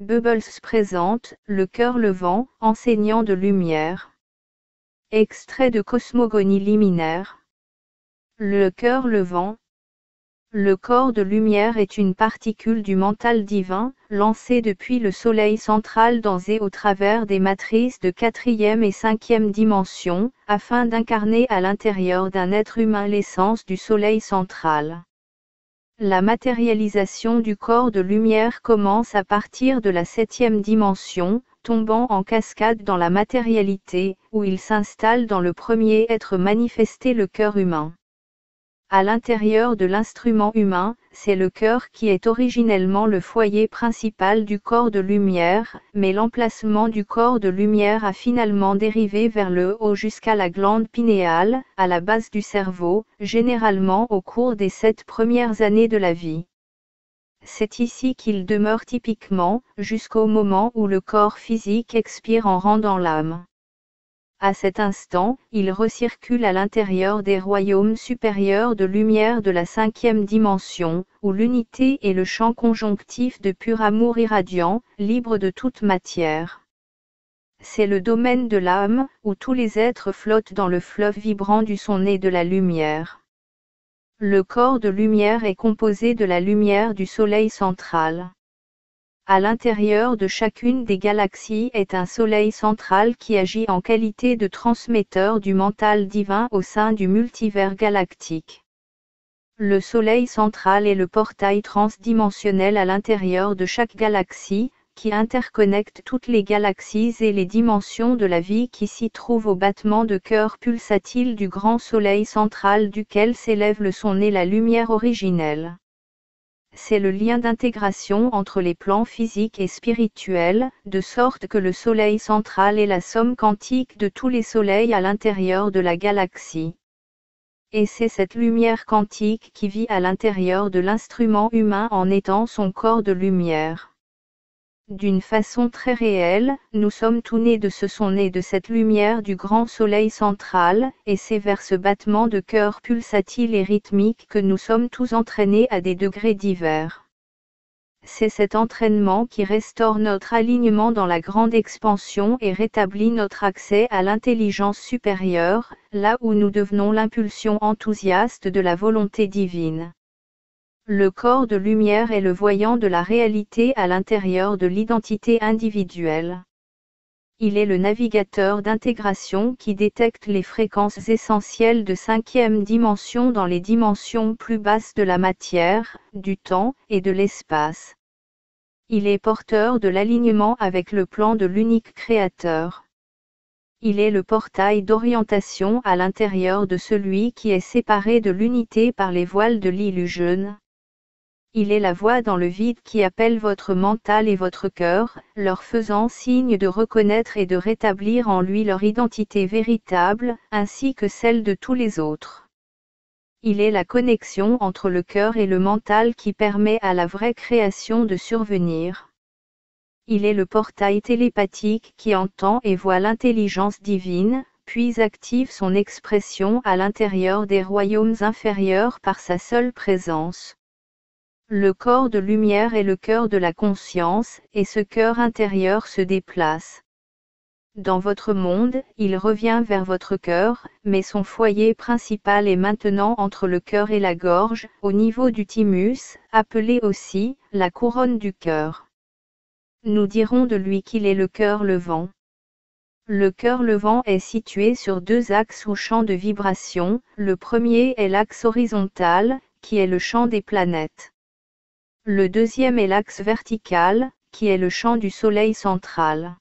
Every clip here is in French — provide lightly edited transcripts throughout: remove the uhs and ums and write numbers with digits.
Bubbles présente le cœur levant, enseignant de lumière. Extrait de Cosmogonie liminaire. Le cœur levant. Le corps de lumière est une particule du mental divin, lancée depuis le soleil central dans et au travers des matrices de 4e et 5e dimension, afin d'incarner à l'intérieur d'un être humain l'essence du soleil central. La matérialisation du corps de lumière commence à partir de la 7e dimension, tombant en cascade dans la matérialité, où il s'installe dans le premier être manifesté, le cœur humain. À l'intérieur de l'instrument humain, c'est le cœur qui est originellement le foyer principal du corps de lumière, mais l'emplacement du corps de lumière a finalement dérivé vers le haut jusqu'à la glande pinéale, à la base du cerveau, généralement au cours des 7 premières années de la vie. C'est ici qu'il demeure typiquement, jusqu'au moment où le corps physique expire en rendant l'âme. À cet instant, il recircule à l'intérieur des royaumes supérieurs de lumière de la 5e dimension, où l'unité est le champ conjonctif de pur amour irradiant, libre de toute matière. C'est le domaine de l'âme, où tous les êtres flottent dans le fleuve vibrant du son et de la lumière. Le corps de lumière est composé de la lumière du soleil central. À l'intérieur de chacune des galaxies est un soleil central qui agit en qualité de transmetteur du mental divin au sein du multivers galactique. Le soleil central est le portail transdimensionnel à l'intérieur de chaque galaxie, qui interconnecte toutes les galaxies et les dimensions de la vie qui s'y trouvent au battement de cœur pulsatile du grand soleil central duquel s'élève le son et la lumière originelle. C'est le lien d'intégration entre les plans physiques et spirituels, de sorte que le soleil central est la somme quantique de tous les soleils à l'intérieur de la galaxie. Et c'est cette lumière quantique qui vit à l'intérieur de l'instrument humain en étant son corps de lumière. D'une façon très réelle, nous sommes tous nés de ce son et de cette lumière du grand soleil central, et c'est vers ce battement de cœur pulsatile et rythmique que nous sommes tous entraînés à des degrés divers. C'est cet entraînement qui restaure notre alignement dans la grande expansion et rétablit notre accès à l'intelligence supérieure, là où nous devenons l'impulsion enthousiaste de la volonté divine. Le corps de lumière est le voyant de la réalité à l'intérieur de l'identité individuelle. Il est le navigateur d'intégration qui détecte les fréquences essentielles de 5e dimension dans les dimensions plus basses de la matière, du temps et de l'espace. Il est porteur de l'alignement avec le plan de l'unique créateur. Il est le portail d'orientation à l'intérieur de celui qui est séparé de l'unité par les voiles de l'illusion. Il est la voix dans le vide qui appelle votre mental et votre cœur, leur faisant signe de reconnaître et de rétablir en lui leur identité véritable, ainsi que celle de tous les autres. Il est la connexion entre le cœur et le mental qui permet à la vraie création de survenir. Il est le portail télépathique qui entend et voit l'intelligence divine, puis active son expression à l'intérieur des royaumes inférieurs par sa seule présence. Le corps de lumière est le cœur de la conscience, et ce cœur intérieur se déplace. Dans votre monde, il revient vers votre cœur, mais son foyer principal est maintenant entre le cœur et la gorge, au niveau du thymus, appelé aussi la couronne du cœur. Nous dirons de lui qu'il est le cœur levant. Le cœur levant est situé sur 2 axes ou champs de vibration. Le premier est l'axe horizontal, qui est le champ des planètes. Le deuxième est l'axe vertical, qui est le champ du soleil central.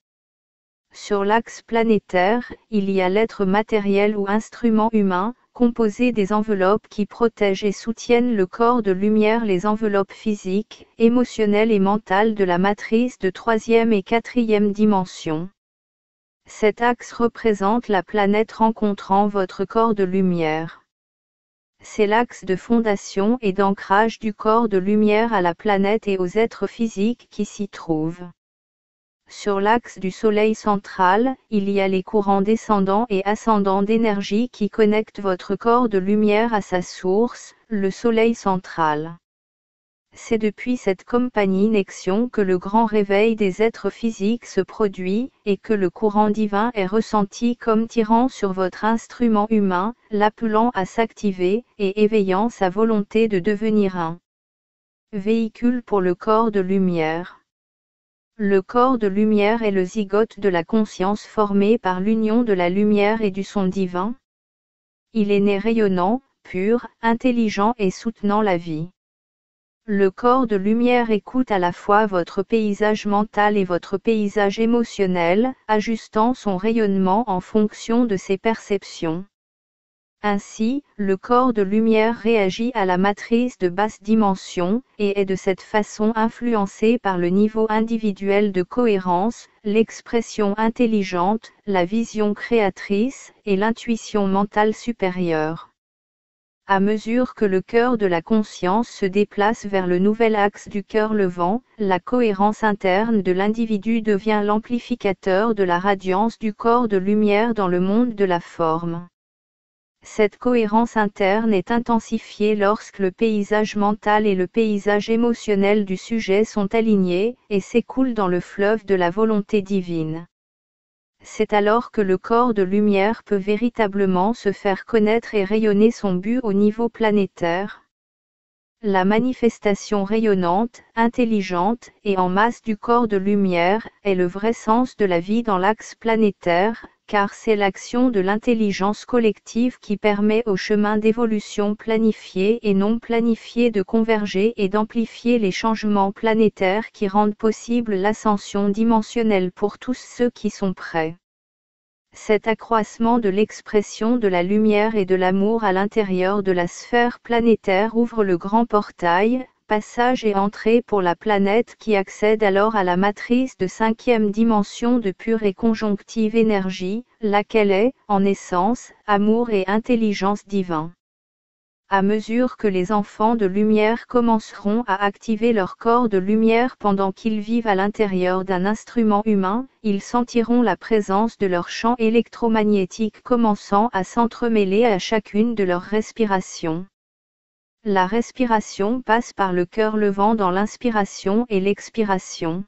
Sur l'axe planétaire, il y a l'être matériel ou instrument humain, composé des enveloppes qui protègent et soutiennent le corps de lumière, les enveloppes physiques, émotionnelles et mentales de la matrice de 3e et 4e dimension. Cet axe représente la planète rencontrant votre corps de lumière. C'est l'axe de fondation et d'ancrage du corps de lumière à la planète et aux êtres physiques qui s'y trouvent. Sur l'axe du soleil central, il y a les courants descendants et ascendants d'énergie qui connectent votre corps de lumière à sa source, le soleil central. C'est depuis cette compagnie-nexion que le grand réveil des êtres physiques se produit, et que le courant divin est ressenti comme tirant sur votre instrument humain, l'appelant à s'activer, et éveillant sa volonté de devenir un véhicule pour le corps de lumière. Le corps de lumière est le zygote de la conscience formé par l'union de la lumière et du son divin. Il est né rayonnant, pur, intelligent et soutenant la vie. Le corps de lumière écoute à la fois votre paysage mental et votre paysage émotionnel, ajustant son rayonnement en fonction de ses perceptions. Ainsi, le corps de lumière réagit à la matrice de basse dimension, et est de cette façon influencé par le niveau individuel de cohérence, l'expression intelligente, la vision créatrice, et l'intuition mentale supérieure. À mesure que le cœur de la conscience se déplace vers le nouvel axe du cœur levant, la cohérence interne de l'individu devient l'amplificateur de la radiance du corps de lumière dans le monde de la forme. Cette cohérence interne est intensifiée lorsque le paysage mental et le paysage émotionnel du sujet sont alignés, et s'écoulent dans le fleuve de la volonté divine. C'est alors que le corps de lumière peut véritablement se faire connaître et rayonner son but au niveau planétaire. La manifestation rayonnante, intelligente et en masse du corps de lumière est le vrai sens de la vie dans l'axe planétaire, car c'est l'action de l'intelligence collective qui permet au chemin d'évolution planifié et non planifié de converger et d'amplifier les changements planétaires qui rendent possible l'ascension dimensionnelle pour tous ceux qui sont prêts. Cet accroissement de l'expression de la lumière et de l'amour à l'intérieur de la sphère planétaire ouvre le grand portail, passage et entrée pour la planète qui accède alors à la matrice de 5e dimension de pure et conjonctive énergie, laquelle est, en essence, amour et intelligence divin. À mesure que les enfants de lumière commenceront à activer leur corps de lumière pendant qu'ils vivent à l'intérieur d'un instrument humain, ils sentiront la présence de leur champ électromagnétique commençant à s'entremêler à chacune de leurs respirations. La respiration passe par le cœur levant dans l'inspiration et l'expiration.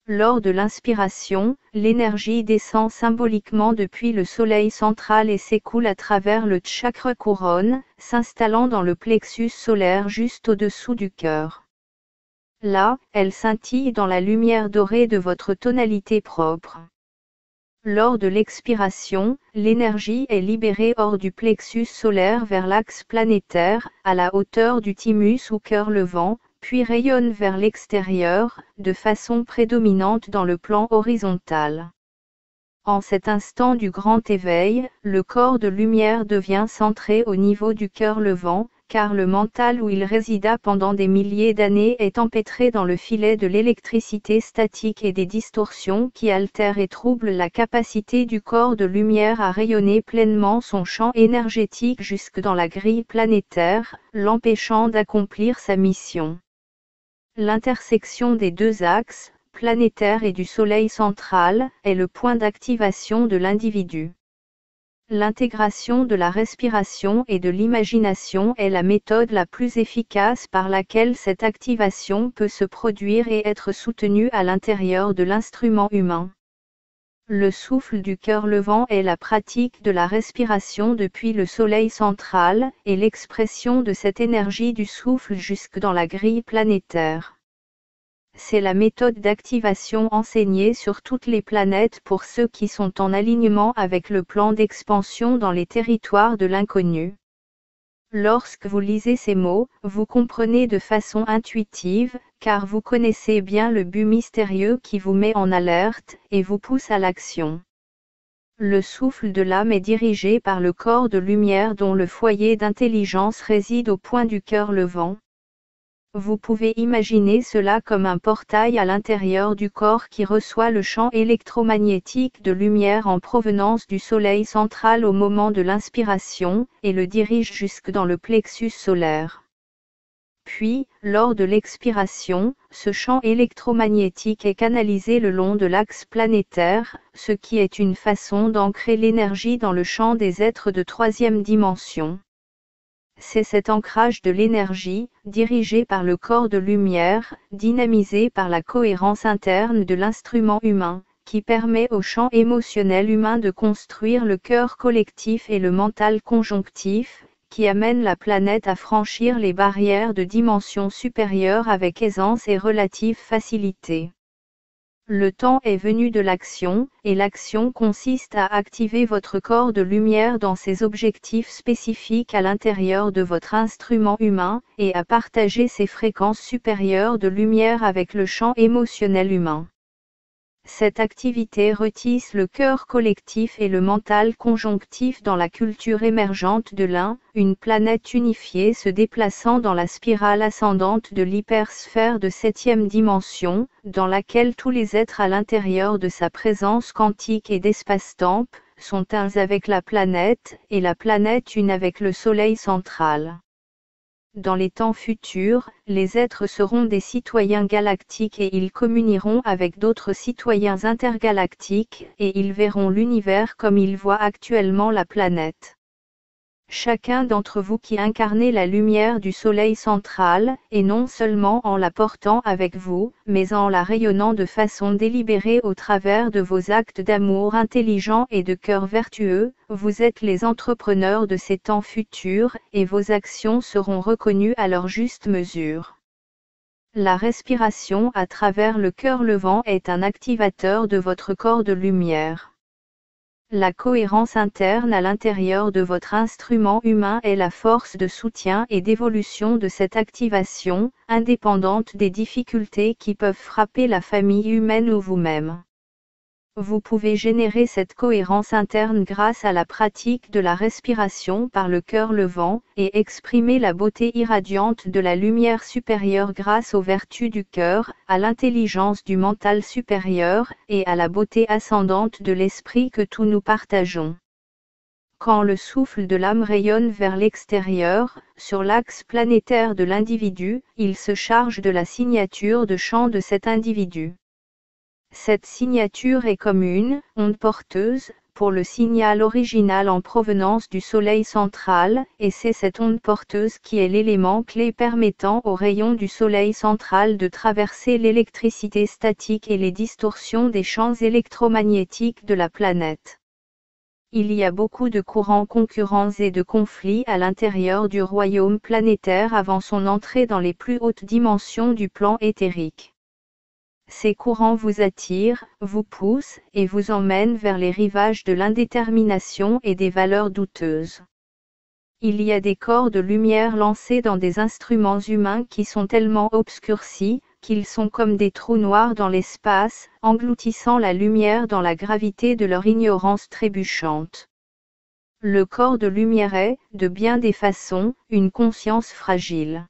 Lors de l'inspiration, l'énergie descend symboliquement depuis le soleil central et s'écoule à travers le chakra couronne, s'installant dans le plexus solaire juste au-dessous du cœur. Là, elle scintille dans la lumière dorée de votre tonalité propre. Lors de l'expiration, l'énergie est libérée hors du plexus solaire vers l'axe planétaire, à la hauteur du thymus ou cœur levant, puis rayonne vers l'extérieur, de façon prédominante dans le plan horizontal. En cet instant du grand éveil, le corps de lumière devient centré au niveau du cœur levant, car le mental où il résida pendant des milliers d'années est empêtré dans le filet de l'électricité statique et des distorsions qui altèrent et troublent la capacité du corps de lumière à rayonner pleinement son champ énergétique jusque dans la grille planétaire, l'empêchant d'accomplir sa mission. L'intersection des deux axes, planétaire et du Soleil central, est le point d'activation de l'individu. L'intégration de la respiration et de l'imagination est la méthode la plus efficace par laquelle cette activation peut se produire et être soutenue à l'intérieur de l'instrument humain. Le souffle du cœur levant est la pratique de la respiration depuis le Soleil central, et l'expression de cette énergie du souffle jusque dans la grille planétaire. C'est la méthode d'activation enseignée sur toutes les planètes pour ceux qui sont en alignement avec le plan d'expansion dans les territoires de l'inconnu. Lorsque vous lisez ces mots, vous comprenez de façon intuitive, car vous connaissez bien le but mystérieux qui vous met en alerte, et vous pousse à l'action. Le souffle de l'âme est dirigé par le corps de lumière dont le foyer d'intelligence réside au point du cœur levant. Vous pouvez imaginer cela comme un portail à l'intérieur du corps qui reçoit le champ électromagnétique de lumière en provenance du soleil central au moment de l'inspiration, et le dirige jusque dans le plexus solaire. Puis, lors de l'expiration, ce champ électromagnétique est canalisé le long de l'axe planétaire, ce qui est une façon d'ancrer l'énergie dans le champ des êtres de 3e dimension. C'est cet ancrage de l'énergie, dirigé par le corps de lumière, dynamisé par la cohérence interne de l'instrument humain, qui permet au champ émotionnel humain de construire le cœur collectif et le mental conjonctif, qui amène la planète à franchir les barrières de dimensions supérieures avec aisance et relative facilité. Le temps est venu de l'action, et l'action consiste à activer votre corps de lumière dans ses objectifs spécifiques à l'intérieur de votre instrument humain, et à partager ses fréquences supérieures de lumière avec le champ émotionnel humain. Cette activité retisse le cœur collectif et le mental conjonctif dans la culture émergente de l'un, une planète unifiée se déplaçant dans la spirale ascendante de l'hypersphère de 7e dimension, dans laquelle tous les êtres à l'intérieur de sa présence quantique et d'espace-temps, sont uns avec la planète, et la planète une avec le Soleil central. Dans les temps futurs, les êtres seront des citoyens galactiques et ils communieront avec d'autres citoyens intergalactiques, et ils verront l'univers comme ils voient actuellement la planète. Chacun d'entre vous qui incarnez la lumière du Soleil central, et non seulement en la portant avec vous, mais en la rayonnant de façon délibérée au travers de vos actes d'amour intelligents et de cœur vertueux, vous êtes les entrepreneurs de ces temps futurs, et vos actions seront reconnues à leur juste mesure. La respiration à travers le cœur levant est un activateur de votre corps de lumière. La cohérence interne à l'intérieur de votre instrument humain est la force de soutien et d'évolution de cette activation, indépendante des difficultés qui peuvent frapper la famille humaine ou vous-même. Vous pouvez générer cette cohérence interne grâce à la pratique de la respiration par le cœur levant, et exprimer la beauté irradiante de la lumière supérieure grâce aux vertus du cœur, à l'intelligence du mental supérieur, et à la beauté ascendante de l'esprit que tous nous partageons. Quand le souffle de l'âme rayonne vers l'extérieur, sur l'axe planétaire de l'individu, il se charge de la signature de chant de cet individu. Cette signature est comme une onde porteuse, pour le signal original en provenance du Soleil central, et c'est cette onde porteuse qui est l'élément clé permettant aux rayons du Soleil central de traverser l'électricité statique et les distorsions des champs électromagnétiques de la planète. Il y a beaucoup de courants concurrents et de conflits à l'intérieur du royaume planétaire avant son entrée dans les plus hautes dimensions du plan éthérique. Ces courants vous attirent, vous poussent, et vous emmènent vers les rivages de l'indétermination et des valeurs douteuses. Il y a des corps de lumière lancés dans des instruments humains qui sont tellement obscurcis, qu'ils sont comme des trous noirs dans l'espace, engloutissant la lumière dans la gravité de leur ignorance trébuchante. Le corps de lumière est, de bien des façons, une conscience fragile.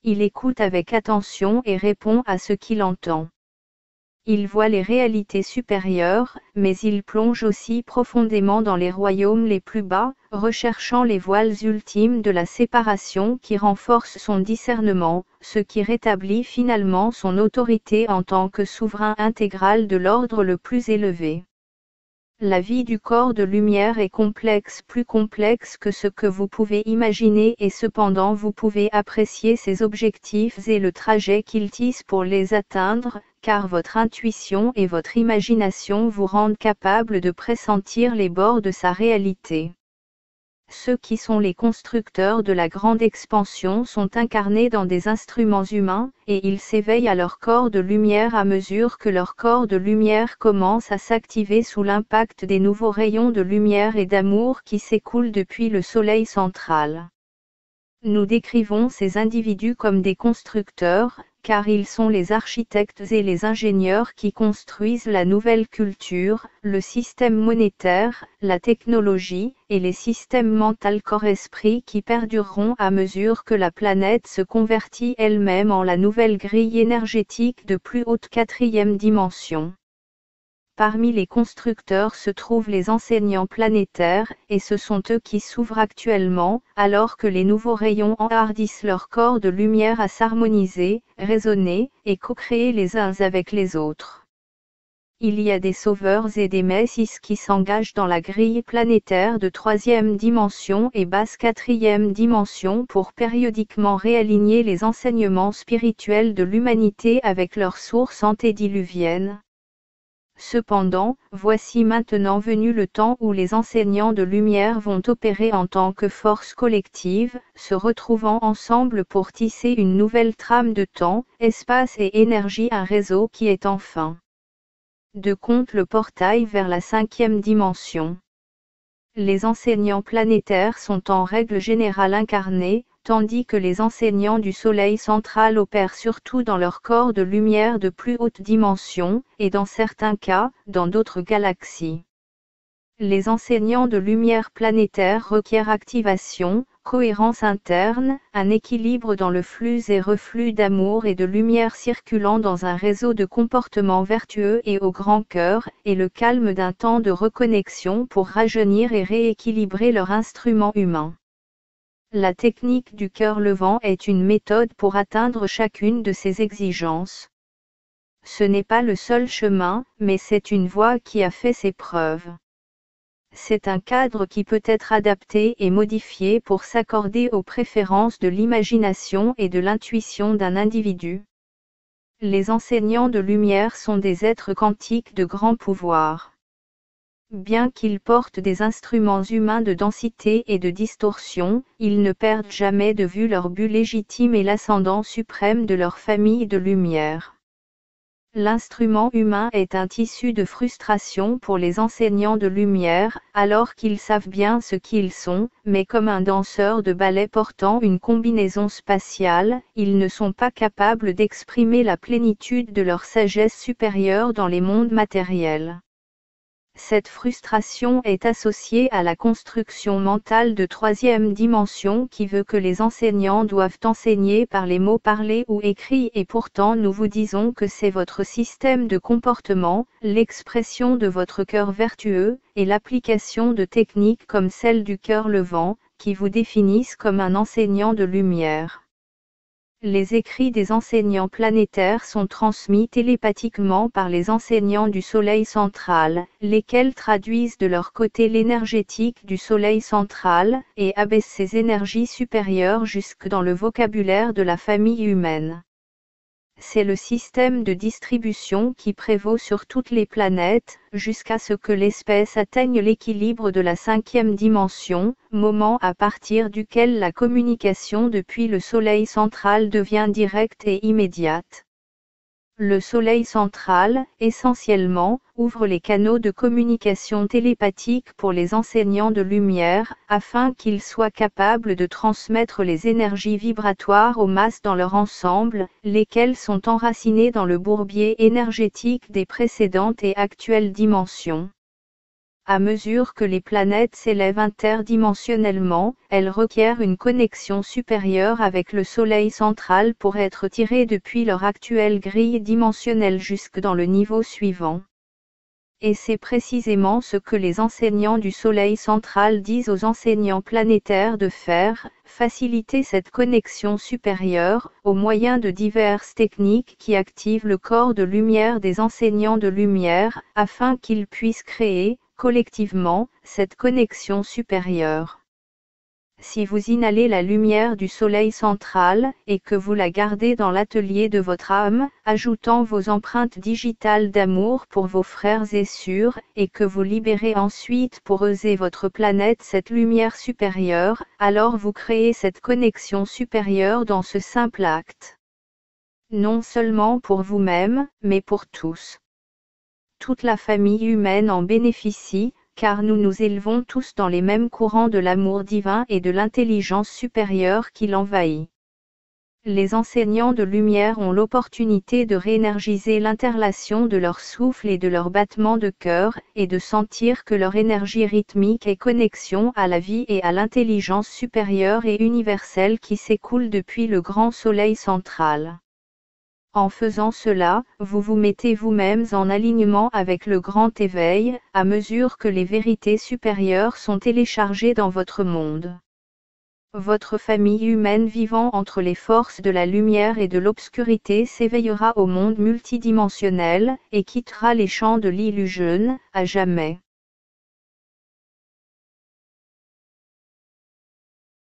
Il écoute avec attention et répond à ce qu'il entend. Il voit les réalités supérieures, mais il plonge aussi profondément dans les royaumes les plus bas, recherchant les voiles ultimes de la séparation qui renforcent son discernement, ce qui rétablit finalement son autorité en tant que souverain intégral de l'ordre le plus élevé. La vie du corps de lumière est complexe, plus complexe que ce que vous pouvez imaginer, et cependant vous pouvez apprécier ses objectifs et le trajet qu'il tisse pour les atteindre, car votre intuition et votre imagination vous rendent capable de pressentir les bords de sa réalité. Ceux qui sont les constructeurs de la grande expansion sont incarnés dans des instruments humains, et ils s'éveillent à leur corps de lumière à mesure que leur corps de lumière commence à s'activer sous l'impact des nouveaux rayons de lumière et d'amour qui s'écoulent depuis le Soleil central. Nous décrivons ces individus comme des constructeurs, car ils sont les architectes et les ingénieurs qui construisent la nouvelle culture, le système monétaire, la technologie, et les systèmes mental corps-esprit qui perdureront à mesure que la planète se convertit elle-même en la nouvelle grille énergétique de plus haute 4e dimension. Parmi les constructeurs se trouvent les enseignants planétaires, et ce sont eux qui s'ouvrent actuellement, alors que les nouveaux rayons enhardissent leur corps de lumière à s'harmoniser, résonner, et co-créer les uns avec les autres. il y a des sauveurs et des messies qui s'engagent dans la grille planétaire de 3e dimension et basse 4e dimension pour périodiquement réaligner les enseignements spirituels de l'humanité avec leurs sources antédiluviennes. Cependant, voici maintenant venu le temps où les enseignants de lumière vont opérer en tant que force collective, se retrouvant ensemble pour tisser une nouvelle trame de temps, espace et énergie, un réseau qui est enfin de compte le portail vers la 5e dimension. Les enseignants planétaires sont en règle générale incarnés, tandis que les enseignants du Soleil central opèrent surtout dans leur corps de lumière de plus haute dimension, et dans certains cas, dans d'autres galaxies. Les enseignants de lumière planétaire requièrent activation, cohérence interne, un équilibre dans le flux et reflux d'amour et de lumière circulant dans un réseau de comportements vertueux et au grand cœur, et le calme d'un temps de reconnexion pour rajeunir et rééquilibrer leur instrument humain. La technique du cœur levant est une méthode pour atteindre chacune de ces exigences. Ce n'est pas le seul chemin, mais c'est une voie qui a fait ses preuves. C'est un cadre qui peut être adapté et modifié pour s'accorder aux préférences de l'imagination et de l'intuition d'un individu. Les enseignants de lumière sont des êtres quantiques de grand pouvoir. Bien qu'ils portent des instruments humains de densité et de distorsion, ils ne perdent jamais de vue leur but légitime et l'ascendant suprême de leur famille de lumière. L'instrument humain est un tissu de frustration pour les enseignants de lumière, alors qu'ils savent bien ce qu'ils sont, mais comme un danseur de ballet portant une combinaison spatiale, ils ne sont pas capables d'exprimer la plénitude de leur sagesse supérieure dans les mondes matériels. Cette frustration est associée à la construction mentale de 3e dimension qui veut que les enseignants doivent enseigner par les mots parlés ou écrits, et pourtant nous vous disons que c'est votre système de comportement, l'expression de votre cœur vertueux, et l'application de techniques comme celle du cœur levant, qui vous définissent comme un enseignant de lumière. Les écrits des enseignants planétaires sont transmis télépathiquement par les enseignants du Soleil central, lesquels traduisent de leur côté l'énergétique du Soleil central, et abaissent ces énergies supérieures jusque dans le vocabulaire de la famille humaine. C'est le système de distribution qui prévaut sur toutes les planètes, jusqu'à ce que l'espèce atteigne l'équilibre de la 5e dimension, moment à partir duquel la communication depuis le Soleil central devient directe et immédiate. Le Soleil central, essentiellement, ouvre les canaux de communication télépathique pour les enseignants de lumière, afin qu'ils soient capables de transmettre les énergies vibratoires aux masses dans leur ensemble, lesquelles sont enracinées dans le bourbier énergétique des précédentes et actuelles dimensions. À mesure que les planètes s'élèvent interdimensionnellement, elles requièrent une connexion supérieure avec le Soleil central pour être tirées depuis leur actuelle grille dimensionnelle jusque dans le niveau suivant. Et c'est précisément ce que les enseignants du Soleil central disent aux enseignants planétaires de faire, faciliter cette connexion supérieure, au moyen de diverses techniques qui activent le corps de lumière des enseignants de lumière, afin qu'ils puissent créer, collectivement, cette connexion supérieure. Si vous inhalez la lumière du Soleil central, et que vous la gardez dans l'atelier de votre âme, ajoutant vos empreintes digitales d'amour pour vos frères et sœurs, et que vous libérez ensuite pour eux et votre planète cette lumière supérieure, alors vous créez cette connexion supérieure dans ce simple acte. Non seulement pour vous-même, mais pour tous. Toute la famille humaine en bénéficie, car nous nous élevons tous dans les mêmes courants de l'amour divin et de l'intelligence supérieure qui l'envahit. Les enseignants de lumière ont l'opportunité de réénergiser l'interlation de leur souffle et de leur battement de cœur, et de sentir que leur énergie rythmique est connexion à la vie et à l'intelligence supérieure et universelle qui s'écoule depuis le grand soleil central. En faisant cela, vous vous mettez vous-mêmes en alignement avec le grand éveil, à mesure que les vérités supérieures sont téléchargées dans votre monde. Votre famille humaine vivant entre les forces de la lumière et de l'obscurité s'éveillera au monde multidimensionnel, et quittera les champs de l'illusion, à jamais.